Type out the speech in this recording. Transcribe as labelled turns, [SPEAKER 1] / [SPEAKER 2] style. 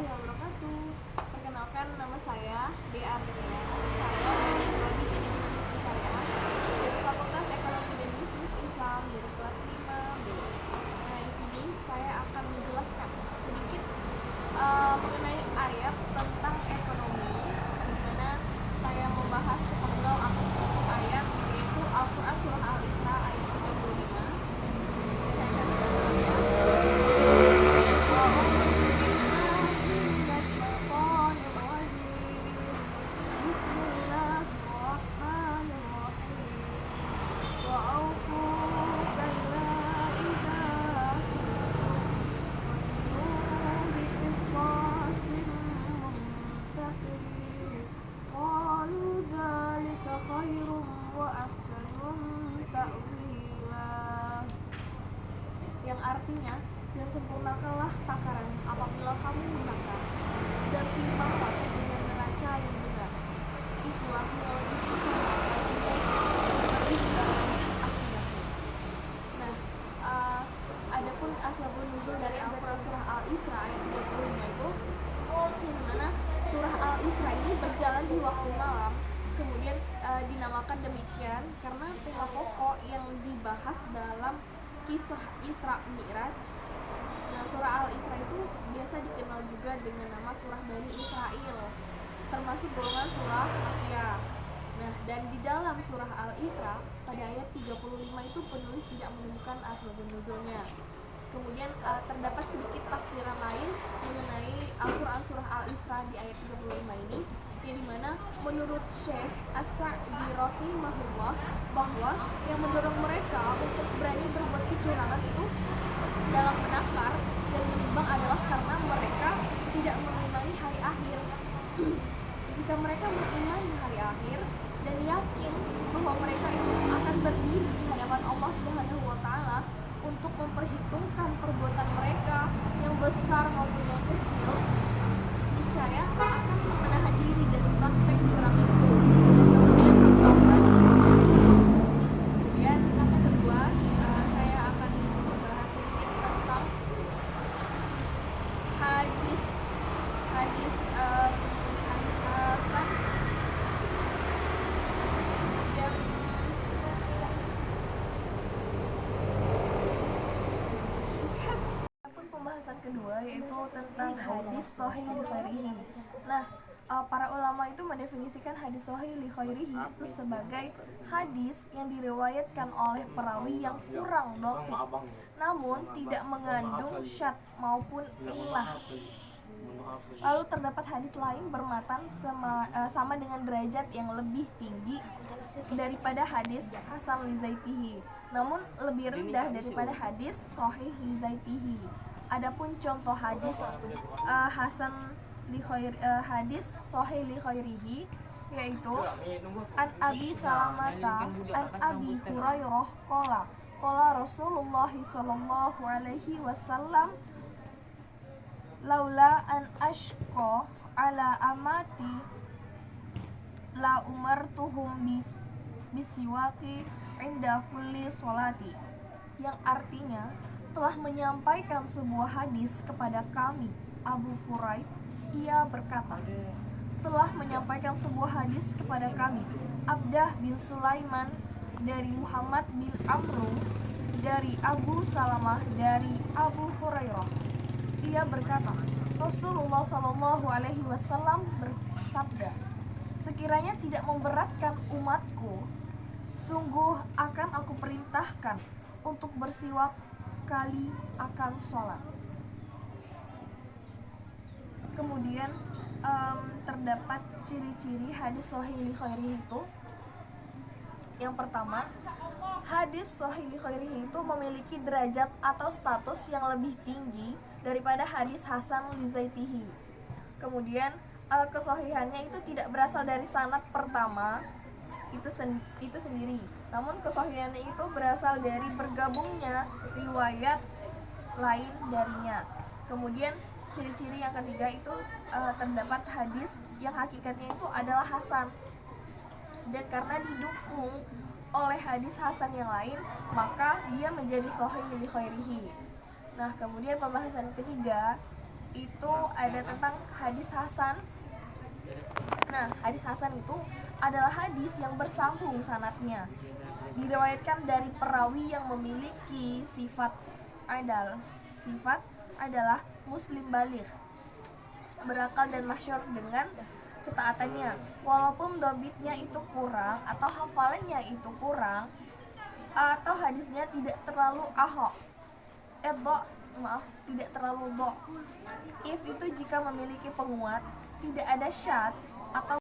[SPEAKER 1] warahmatullahi wabarakatuh. Perkenalkan, nama saya Dea Ardinia. Saya dari Prodi Manajemen Bisnis Syariah dari Fakultas Ekonomi dan Bisnis Islam dari kelas 5B. Nah, di sini saya akan menjelaskan sedikit mengenai ayat tentang ekonomi, di mana saya membahas sepenggal atas satu ayat, yaitu Al-Quran Surah Al-Isra ayat 35. Saya akan menjelaskan. Yang artinya, dan sempurnakanlah takaran apabila kamu menakar, dan timbanglah dengan neraca yang benar. Itulah yang lebih utama bagimu dan lebih baik akibatnya. Nah, adapun asbabun nuzul dari Al-Quran Surah Al-Isra ayat 35 itu, yang dimana Surah Al-Isra ini berjalan di waktu malam. Kemudian dinamakan demikian karena tema pokok yang dibahas dalam kisah Isra Mi'raj. Nah, surah Al-Isra itu biasa dikenal juga dengan nama surah Bani Israil, termasuk golongan surah Makkiyah. Nah, dan di dalam surah Al-Isra pada ayat 35 itu penulis tidak menemukan asbabun nuzulnya. Kemudian terdapat sedikit tafsiran lain mengenai Al-Quran surah Al-Isra di ayat 35 ini, yang dimana menurut Syekh As-Sa'di rahimahullah bahwa yang mendorong mereka untuk berani berbuat kecurangan itu dalam menakar dan menimbang adalah karena mereka tidak mengimani hari akhir. Jika mereka mengimani hari akhir dan yakin bahwa mereka itu akan berdiri di hadapan Allah Subhanahu wa Ta'ala untuk memperhitungkan perbuatan mereka yang besar maupun yang kecil, niscaya akan menahan diri dari praktek curang itu dan kemudian bertobat. Kemudian yang kedua, saya akan membahas sedikit tentang hadis Hasan yang pembahasan kedua, yaitu tentang hadis sahih li khairihi. Nah, para ulama itu mendefinisikan hadis sahih li khairihi itu sebagai hadis yang diriwayatkan oleh perawi yang kurang dhabit, namun tidak mengandung syadz maupun illah. Lalu terdapat hadis lain bermatan sama dengan derajat yang lebih tinggi daripada hadis hasan li zaitihi, namun lebih rendah daripada hadis sahih li zaitihi. Adapun contoh hadis hadis sahih li khairihi yaitu an Abi Salamata an Abi Hurairah qala Rasulullah sallallahu alaihi wasallam laula an ashqa ala amati la umartuhum bisiwaki inda kulli sholati, yang artinya telah menyampaikan sebuah hadis kepada kami Abu Quraib. Ia berkata, telah menyampaikan sebuah hadis kepada kami Abdah bin Sulaiman dari Muhammad bin Amru dari Abu Salamah dari Abu Hurairah. Ia berkata, Rasulullah Shallallahu Alaihi Wasallam bersabda, sekiranya tidak memberatkan umatku, sungguh akan aku perintahkan untuk bersiwak kali akan sholat. Kemudian terdapat ciri-ciri hadis sahih li khairihi itu. Yang pertama, hadis sahih li khairihi itu memiliki derajat atau status yang lebih tinggi daripada hadis hasan li zaitihi. Kemudian kesahihannya itu tidak berasal dari sanad pertama itu sendiri, namun kesahihannya itu berasal dari bergabungnya riwayat lain darinya. Kemudian ciri-ciri yang ketiga itu terdapat hadis yang hakikatnya itu adalah hasan, dan karena didukung oleh hadis hasan yang lain, maka dia menjadi sahih li khairihi. Nah, kemudian pembahasan ketiga itu ada tentang hadis hasan. Nah, hadis hasan itu adalah hadis yang bersambung sanadnya, diriwayatkan dari perawi yang memiliki sifat adalah muslim baligh, berakal dan masyhur dengan ketaatannya. Walaupun dobitnya itu kurang atau hafalannya itu kurang atau hadisnya tidak terlalu tidak terlalu if itu jika memiliki penguat, tidak ada syad atau